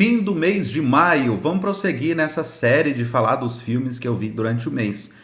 Fim do mês de maio, vamos prosseguir nessa série de falar dos filmes que eu vi durante o mês.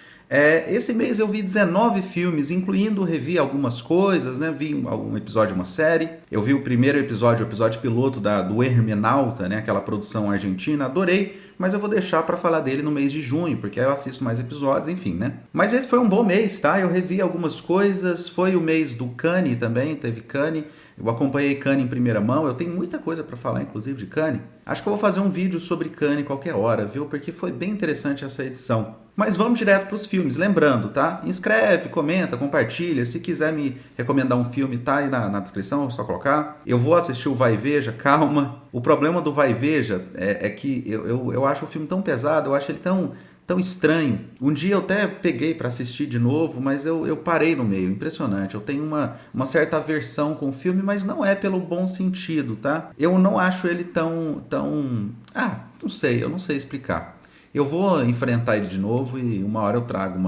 Esse mês eu vi 19 filmes, incluindo revi algumas coisas, né? Vi algum episódio de uma série. Eu vi o primeiro episódio, o episódio piloto do Hermenauta, né? Aquela produção argentina, adorei, mas eu vou deixar para falar dele no mês de junho, porque aí eu assisto mais episódios, enfim, né? Mas esse foi um bom mês, tá? Eu revi algumas coisas, foi o mês do Cannes também, teve Cannes. Eu acompanhei Cannes em primeira mão, eu tenho muita coisa para falar, inclusive, de Cannes. Acho que eu vou fazer um vídeo sobre Cannes qualquer hora, viu? Porque foi bem interessante essa edição. Mas vamos direto para os filmes, lembrando, tá? Inscreve, comenta, compartilha. Se quiser me recomendar um filme, tá aí na descrição, é só colocar. Eu vou assistir o Vai e Veja, calma. O problema do Vai e Veja é que eu acho o filme tão pesado, eu acho ele tão estranho. Um dia eu até peguei para assistir de novo, mas eu parei no meio. Impressionante. Eu tenho uma certa aversão com o filme, mas não é pelo bom sentido, tá? Eu não acho ele tão... não sei, eu não sei explicar. Eu vou enfrentar ele de novo e uma hora eu trago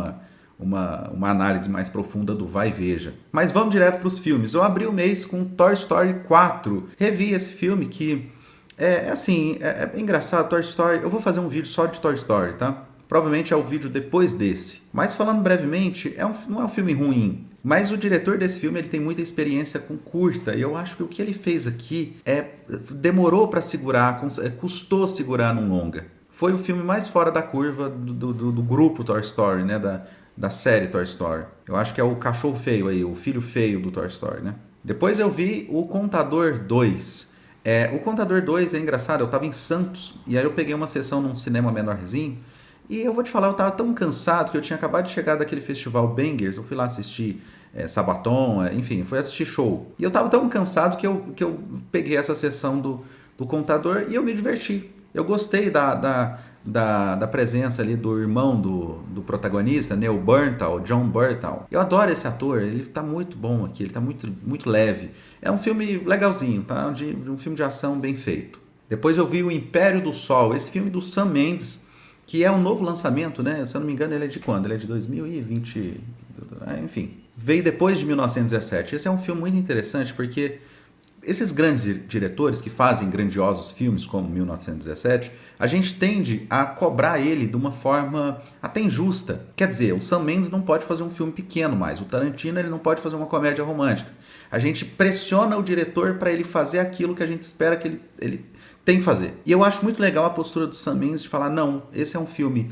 uma análise mais profunda do Vai e Veja. Mas vamos direto para os filmes. Eu abri o mês com Toy Story 4. Revi esse filme que... É engraçado, Toy Story... Eu vou fazer um vídeo só de Toy Story, tá? Provavelmente é o vídeo depois desse. Mas falando brevemente, não é um filme ruim. Mas o diretor desse filme ele tem muita experiência com curta. E eu acho que o que ele fez aqui demorou para segurar, custou segurar num longa. Foi o filme mais fora da curva do grupo Toy Story, né? Da série Toy Story. Eu acho que é o cachorro feio aí, o filho feio do Toy Story, né? Depois eu vi o Contador 2. O Contador 2 é engraçado, eu estava em Santos e aí eu peguei uma sessão num cinema menorzinho. E eu vou te falar, eu tava tão cansado que eu tinha acabado de chegar daquele festival Bangers, eu fui lá assistir Sabaton, enfim, fui assistir show. E eu tava tão cansado que eu peguei essa sessão do Contador e eu me diverti. Eu gostei da presença ali do irmão do protagonista, Neil Bernthal, John Bernthal. Eu adoro esse ator, ele tá muito bom aqui, ele tá muito, muito leve. É um filme legalzinho, tá? Um filme de ação bem feito. Depois eu vi o Império do Sol, esse filme do Sam Mendes, que é um novo lançamento, né? Se eu não me engano, ele é de quando? Ele é de 2020, enfim. Veio depois de 1917. Esse é um filme muito interessante porque esses grandes diretores que fazem grandiosos filmes como 1917, a gente tende a cobrar ele de uma forma até injusta. Quer dizer, o Sam Mendes não pode fazer um filme pequeno mais, o Tarantino ele não pode fazer uma comédia romântica. A gente pressiona o diretor para ele fazer aquilo que a gente espera que ele tem que fazer. E eu acho muito legal a postura do Sam Mendes de falar, não, esse é um filme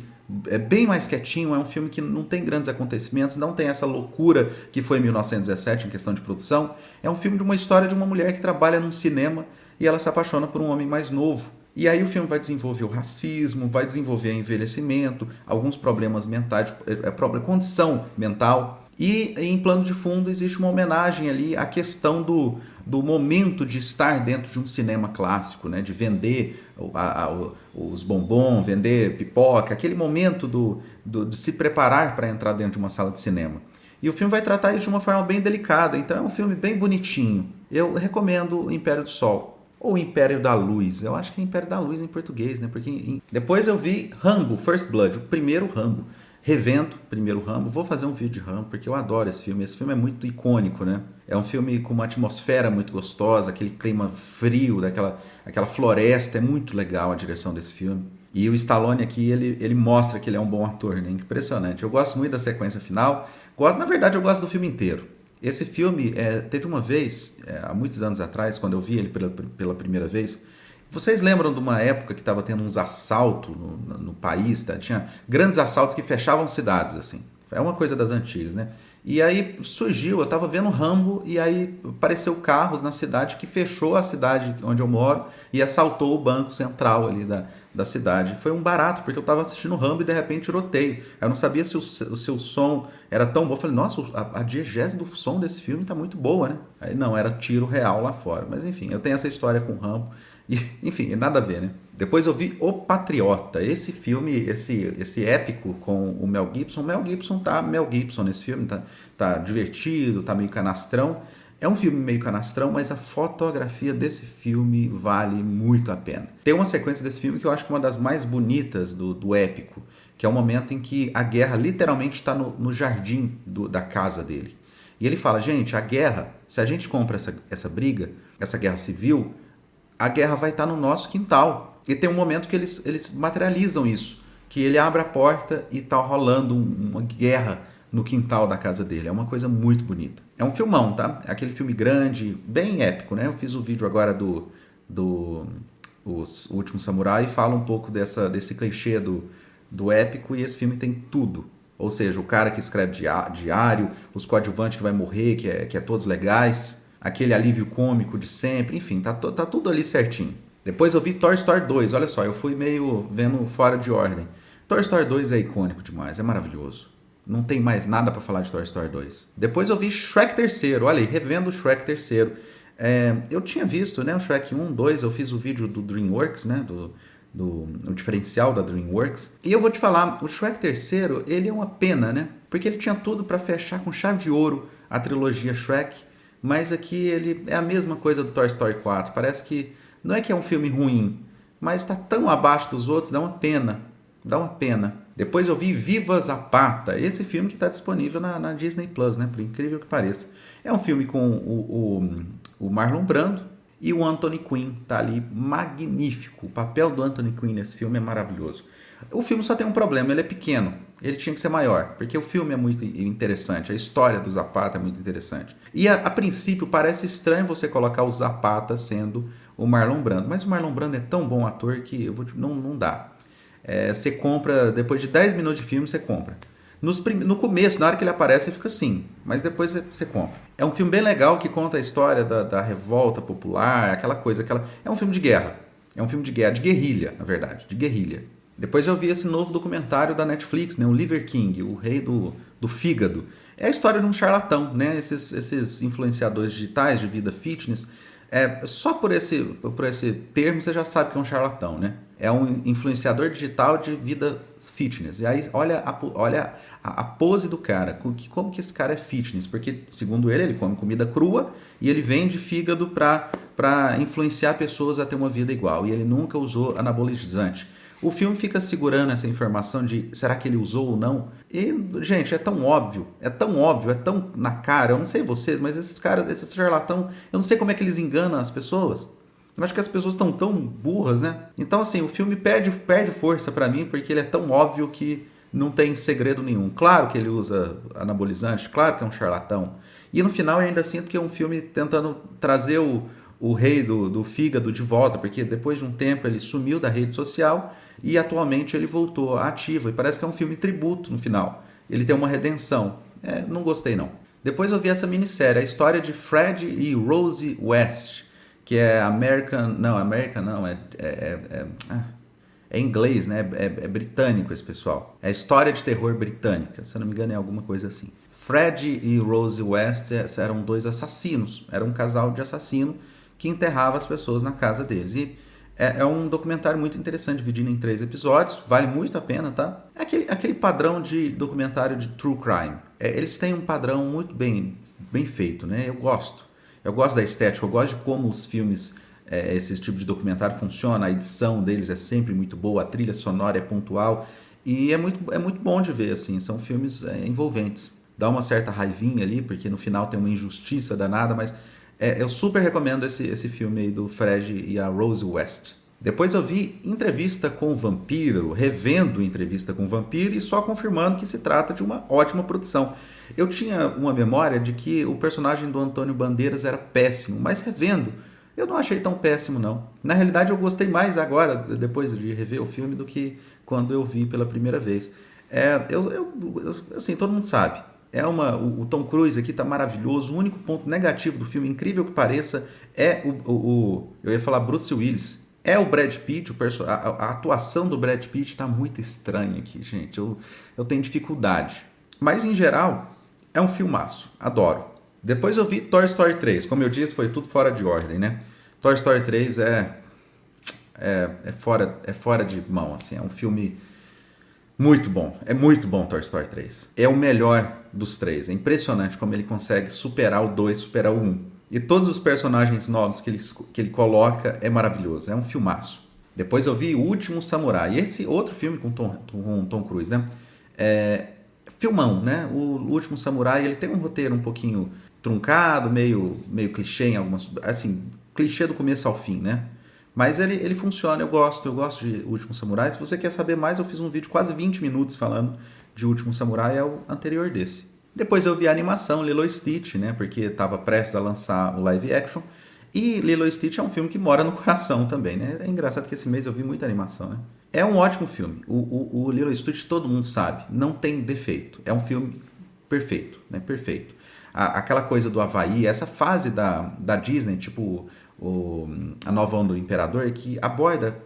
bem mais quietinho, é um filme que não tem grandes acontecimentos, não tem essa loucura que foi em 1917 em questão de produção. É um filme de uma história de uma mulher que trabalha num cinema e ela se apaixona por um homem mais novo. E aí o filme vai desenvolver o racismo, vai desenvolver o envelhecimento, alguns problemas mentais, condição mental. E em plano de fundo existe uma homenagem ali à questão do momento de estar dentro de um cinema clássico, né? De vender os bombons, vender pipoca, aquele momento de se preparar para entrar dentro de uma sala de cinema. E o filme vai tratar isso de uma forma bem delicada, então é um filme bem bonitinho. Eu recomendo o Império do Sol, ou Império da Luz, eu acho que é Império da Luz em português, né? Porque depois eu vi Rambo, First Blood, o primeiro Rambo. Revendo primeiro Rambo, vou fazer um vídeo de Rambo porque eu adoro esse filme é muito icônico, né? É um filme com uma atmosfera muito gostosa, aquele clima frio, aquela floresta, é muito legal a direção desse filme. E o Stallone aqui, ele mostra que ele é um bom ator, né? Impressionante. Eu gosto muito da sequência final, na verdade eu gosto do filme inteiro. Esse filme, teve uma vez, há muitos anos atrás, quando eu vi ele pela primeira vez. Vocês lembram de uma época que estava tendo uns assaltos no país, tá? Tinha grandes assaltos que fechavam cidades, assim. É uma coisa das antigas, né? E aí surgiu, eu estava vendo Rambo e aí apareceu carros na cidade que fechou a cidade onde eu moro e assaltou o banco central ali da cidade. Foi um barato, porque eu estava assistindo Rambo e de repente tiroteio. Eu não sabia se o seu som era tão bom. Eu falei, nossa, a diegese do som desse filme está muito boa, né? Aí não, era tiro real lá fora. Mas enfim, eu tenho essa história com Rambo. E, enfim, nada a ver, né? Depois eu vi O Patriota, esse filme, esse épico com o Mel Gibson. Mel Gibson nesse filme, tá divertido, tá meio canastrão. É um filme meio canastrão, mas a fotografia desse filme vale muito a pena. Tem uma sequência desse filme que eu acho que é uma das mais bonitas do épico, que é o momento em que a guerra literalmente está no jardim da casa dele. E ele fala, gente, a guerra, se a gente compra essa briga, essa guerra civil, a guerra vai estar no nosso quintal. E tem um momento que eles materializam isso, que ele abre a porta e tá rolando uma guerra no quintal da casa dele. É uma coisa muito bonita. É um filmão, tá? É aquele filme grande, bem épico, né? Eu fiz o vídeo agora do O Último Samurai e fala um pouco desse clichê do épico, e esse filme tem tudo. Ou seja, o cara que escreve diário, os coadjuvantes que vai morrer, que é todos legais, aquele alívio cômico de sempre, enfim, tá tudo ali certinho. Depois eu vi Toy Story 2, olha só, eu fui meio vendo fora de ordem. Toy Story 2 é icônico demais, é maravilhoso. Não tem mais nada pra falar de Toy Story 2. Depois eu vi Shrek 3, olha aí, revendo o Shrek 3. Eu tinha visto, né, o Shrek 1, 2, eu fiz o vídeo do DreamWorks, né, o diferencial da DreamWorks. E eu vou te falar, o Shrek 3, ele é uma pena, né? Porque ele tinha tudo pra fechar com chave de ouro a trilogia Shrek, mas aqui ele é a mesma coisa do Toy Story 4. Parece que não é que é um filme ruim, mas está tão abaixo dos outros, dá uma pena. Dá uma pena. Depois eu vi Viva Zapata, esse filme que está disponível na Disney Plus, né? Por incrível que pareça. É um filme com o Marlon Brando e o Anthony Quinn. Tá ali magnífico. O papel do Anthony Quinn nesse filme é maravilhoso. O filme só tem um problema, ele é pequeno. Ele tinha que ser maior, porque o filme é muito interessante, a história do Zapata é muito interessante. E a princípio parece estranho você colocar o Zapata sendo o Marlon Brando, mas o Marlon Brando é tão bom ator que não dá. Você compra, depois de 10 minutos de filme, você compra. No começo, na hora que ele aparece, você fica assim, mas depois você compra. É um filme bem legal que conta a história da revolta popular, aquela coisa, é um filme de guerra. É um filme de guerra, de guerrilha, na verdade, de guerrilha. Depois eu vi esse novo documentário da Netflix, né, o Liver King, o rei do fígado. É a história de um charlatão, né? Esses influenciadores digitais de vida fitness. Só por esse termo você já sabe que é um charlatão, né? É um influenciador digital de vida fitness. E aí olha a pose do cara, como que esse cara é fitness, porque segundo ele come comida crua e ele vende fígado para influenciar pessoas a ter uma vida igual, e ele nunca usou anabolizante. O filme fica segurando essa informação de será que ele usou ou não? E, gente, é tão óbvio, é tão na cara. Eu não sei vocês, mas esses caras, esses charlatão, eu não sei como é que eles enganam as pessoas. Eu acho que as pessoas estão tão burras, né? Então, assim, o filme perde força pra mim porque ele é tão óbvio que não tem segredo nenhum. Claro que ele usa anabolizante, claro que é um charlatão. E no final eu ainda sinto que é um filme tentando trazer o rei do fígado de volta, porque depois de um tempo ele sumiu da rede social e atualmente ele voltou ativo. E parece que é um filme tributo no final. Ele tem uma redenção. Não gostei não. Depois eu vi essa minissérie, a história de Fred e Rose West, que é American não, é inglês, né? É britânico esse pessoal. É história de terror britânica, se eu não me engano é alguma coisa assim. Fred e Rose West eram dois assassinos, era um casal de assassino que enterrava as pessoas na casa deles. E é um documentário muito interessante, dividido em 3 episódios, vale muito a pena, tá? É aquele padrão de documentário de true crime. Eles têm um padrão muito bem feito, né? Eu gosto da estética, eu gosto de como os filmes, esse tipo de documentário funciona, a edição deles é sempre muito boa, a trilha sonora é pontual, e é muito bom de ver, assim, são filmes envolventes. Dá uma certa raivinha ali, porque no final tem uma injustiça danada, mas eu super recomendo esse filme aí do Fred e a Rose West. Depois eu vi Entrevista com o Vampiro, revendo Entrevista com o Vampiro e só confirmando que se trata de uma ótima produção. Eu tinha uma memória de que o personagem do Antônio Bandeiras era péssimo, mas revendo, eu não achei tão péssimo não. Na realidade eu gostei mais agora, depois de rever o filme, do que quando eu vi pela primeira vez. Assim, todo mundo sabe. O Tom Cruise aqui tá maravilhoso. O único ponto negativo do filme, incrível que pareça, é eu ia falar Bruce Willis. É o Brad Pitt, a atuação do Brad Pitt tá muito estranha aqui, gente. Eu tenho dificuldade. Mas, em geral, é um filmaço. Adoro. Depois eu vi Toy Story 3. Como eu disse, foi tudo fora de ordem, né? Toy Story 3 é fora de mão, assim. É um filme muito bom. É muito bom Toy Story 3. É o melhor dos 3. É impressionante como ele consegue superar o 2, superar o 1. E todos os personagens novos que ele coloca é maravilhoso. É um filmaço. Depois eu vi O Último Samurai. Esse outro filme com Tom Cruise, né? Filmão, né? O Último Samurai, ele tem um roteiro um pouquinho truncado, meio clichê em algumas... Assim, clichê do começo ao fim, né? Mas ele funciona, eu gosto de Último Samurai. Se você quer saber mais, eu fiz um vídeo quase 20 minutos falando de Último Samurai, é o anterior desse. Depois eu vi a animação Lilo e Stitch, né? Porque estava prestes a lançar o live action. E Lilo e Stitch é um filme que mora no coração também, né? É engraçado que esse mês eu vi muita animação, né? É um ótimo filme. O Lilo e Stitch todo mundo sabe, não tem defeito. É um filme perfeito, né? Perfeito. Aquela coisa do Havaí, essa fase da Disney, tipo a Nova Onda do Imperador, que aborda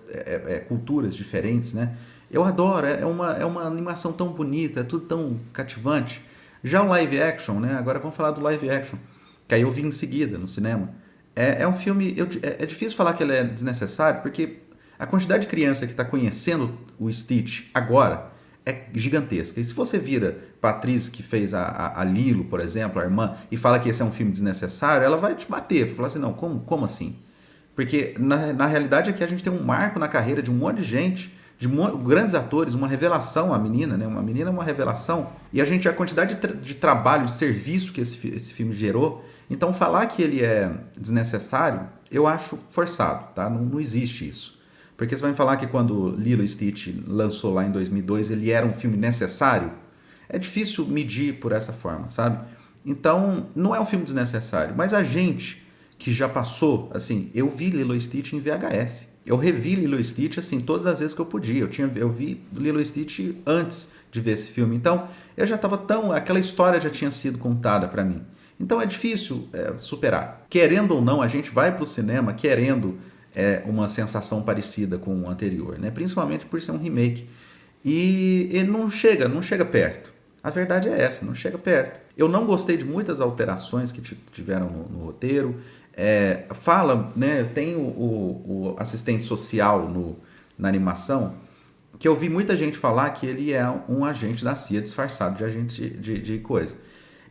culturas diferentes, né? Eu adoro, é uma animação tão bonita, é tudo tão cativante. Já o live action, né? Agora vamos falar do live action, que aí eu vi em seguida no cinema. É um filme. É difícil falar que ele é desnecessário, porque a quantidade de criança que está conhecendo o Stitch agora é gigantesca. E se você vira para a atriz que fez a Lilo, por exemplo, a irmã, e fala que esse é um filme desnecessário, ela vai te bater. Vai falar assim: não, como assim? Porque na realidade aqui a gente tem um marco na carreira de um monte de gente, de grandes atores, uma revelação, a menina, né? Uma menina é uma revelação. E a quantidade de trabalho, de serviço que esse filme gerou. Então falar que ele é desnecessário, eu acho forçado, tá? Não existe isso. Porque você vai me falar que quando Lilo e Stitch lançou lá em 2002, ele era um filme necessário? É difícil medir por essa forma, sabe? Então, não é um filme desnecessário. Mas a gente que já passou, assim, eu vi Lilo e Stitch em VHS. Eu revi Lilo e Stitch, assim, todas as vezes que eu podia. Eu vi Lilo e Stitch antes de ver esse filme. Então, eu já estava aquela história já tinha sido contada para mim. Então, é difícil superar. Querendo ou não, a gente vai para o cinema querendo uma sensação parecida com o anterior, né? Principalmente por ser um remake. E ele não chega perto. A verdade é essa, não chega perto. Eu não gostei de muitas alterações que tiveram no roteiro. Fala, né? Tem o assistente social na animação, que eu vi muita gente falar que ele é um agente da CIA disfarçado de agente de coisa.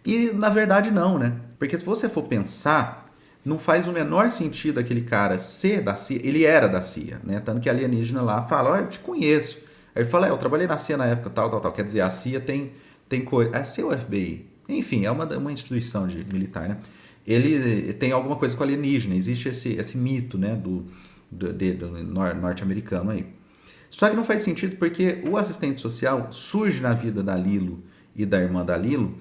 E na verdade não, né? Porque se você for pensar, não faz o menor sentido aquele cara ser da CIA. Ele era da CIA, né? Tanto que a alienígena lá fala: eu te conheço. Aí ele fala: eu trabalhei na CIA na época tal. Quer dizer, a CIA tem coisa. A CIA ou FBI? Enfim, é uma instituição militar, né? Ele tem alguma coisa com alienígena. Existe esse mito, né? Do norte-americano aí. Só que não faz sentido porque o assistente social surge na vida da Lilo e da irmã da Lilo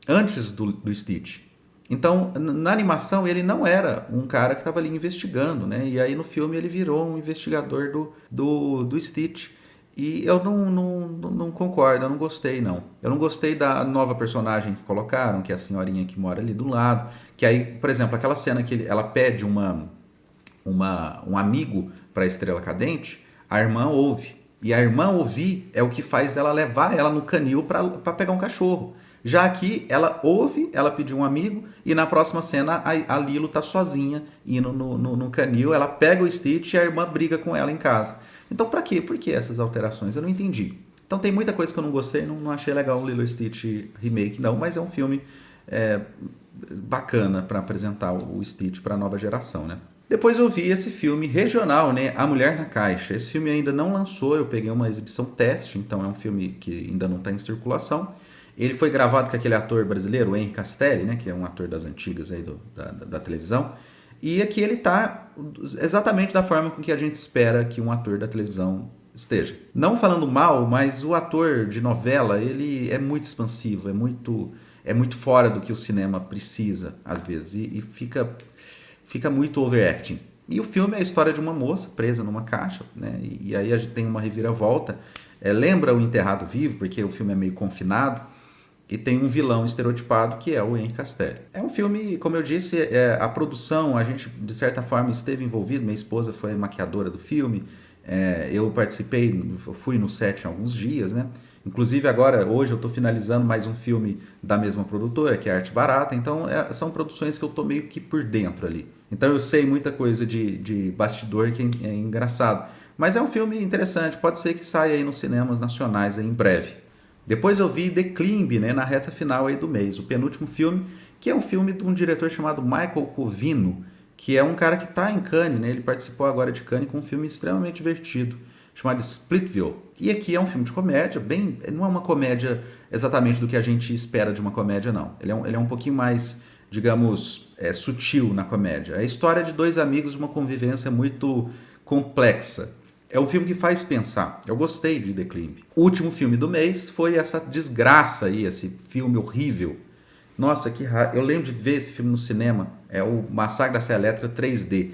antes do Stitch. Então, na animação, ele não era um cara que estava ali investigando, né? E aí no filme ele virou um investigador do Stitch. E eu não concordo, eu não gostei, não. Eu não gostei da nova personagem que colocaram, que é a senhorinha que mora ali do lado. Que aí, por exemplo, aquela cena que ela pede um amigo para a Estrela Cadente, a irmã ouve. E a irmã ouvir é o que faz ela levar ela no canil para pegar um cachorro. Já aqui, ela ouve, ela pediu um amigo, e na próxima cena a Lilo tá sozinha indo no canil, ela pega o Stitch e a irmã briga com ela em casa. Então, pra quê? Por que essas alterações? Eu não entendi. Então, tem muita coisa que eu não gostei, não achei legal o Lilo e Stitch Remake, não, mas é um filme bacana para apresentar o Stitch para a nova geração, né? Depois eu vi esse filme regional, né? A Mulher na Caixa. Esse filme ainda não lançou, eu peguei uma exibição teste, então é um filme que ainda não está em circulação. Ele foi gravado com aquele ator brasileiro, o Henry Castelli, né, que é um ator das antigas aí da televisão. E aqui ele está exatamente da forma com que a gente espera que um ator da televisão esteja. Não falando mal, mas o ator de novela, ele é muito expansivo, é muito fora do que o cinema precisa, às vezes, e fica muito overacting. E o filme é a história de uma moça presa numa caixa, né, e aí a gente tem uma reviravolta. Lembra o Enterrado Vivo, porque o filme é meio confinado. E tem um vilão estereotipado que é o Henry Castelli. É um filme, como eu disse, a produção, a gente de certa forma esteve envolvido, minha esposa foi maquiadora do filme, eu fui no set há alguns dias, né? Inclusive agora, hoje eu estou finalizando mais um filme da mesma produtora, que é Arte Barata, então são produções que eu estou meio que por dentro ali. Então eu sei muita coisa de bastidor que é engraçado. Mas é um filme interessante, pode ser que saia aí nos cinemas nacionais aí em breve. Depois eu vi The Climb, né, na reta final aí do mês, o penúltimo filme, que é um filme de um diretor chamado Michael Covino, que é um cara que está em Cannes, né, ele participou agora de Cannes com um filme extremamente divertido, chamado Splitville. E aqui é um filme de comédia, não é uma comédia exatamente do que a gente espera de uma comédia, não. Ele é um pouquinho mais, digamos, sutil na comédia. É a história de dois amigos de uma convivência muito complexa. É um filme que faz pensar. Eu gostei de The Climb. O último filme do mês foi essa desgraça aí, esse filme horrível. Nossa, que raiva. Eu lembro de ver esse filme no cinema. É o Massacre da Serra Elétrica 3D.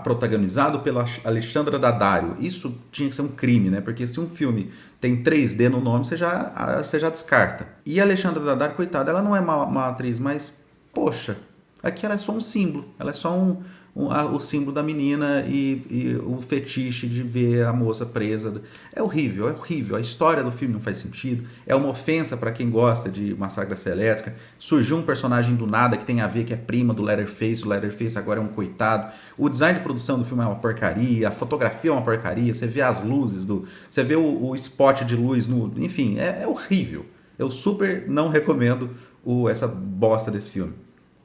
Protagonizado pela Alexandra Daddario. Isso tinha que ser um crime, né? Porque se um filme tem 3D no nome, você já descarta. E a Alexandra Daddario, coitada, ela não é uma atriz, mas, poxa, aqui ela é só um símbolo. Ela é só o símbolo da menina e o fetiche de ver a moça presa. É horrível, é horrível. A história do filme não faz sentido. É uma ofensa para quem gosta de Massacre da Serra Elétrica. Surgiu um personagem do nada que tem a ver, que é prima do Leatherface. O Leatherface agora é um coitado. O design de produção do filme é uma porcaria. A fotografia é uma porcaria. Você vê as luzes, você vê o spot de luz. Enfim, é horrível. Eu super não recomendo essa bosta desse filme.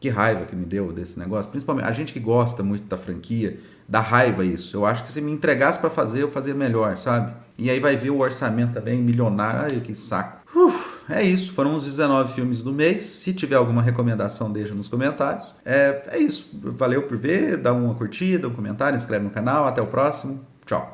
Que raiva que me deu desse negócio. Principalmente a gente que gosta muito da franquia, dá raiva isso. Eu acho que se me entregasse pra fazer, eu fazia melhor, sabe? E aí vai ver o orçamento também, milionário. Ai, que saco. É isso, foram os 19 filmes do mês. Se tiver alguma recomendação, deixa nos comentários. É isso. Valeu por ver, dá uma curtida, um comentário, inscreve no canal. Até o próximo. Tchau.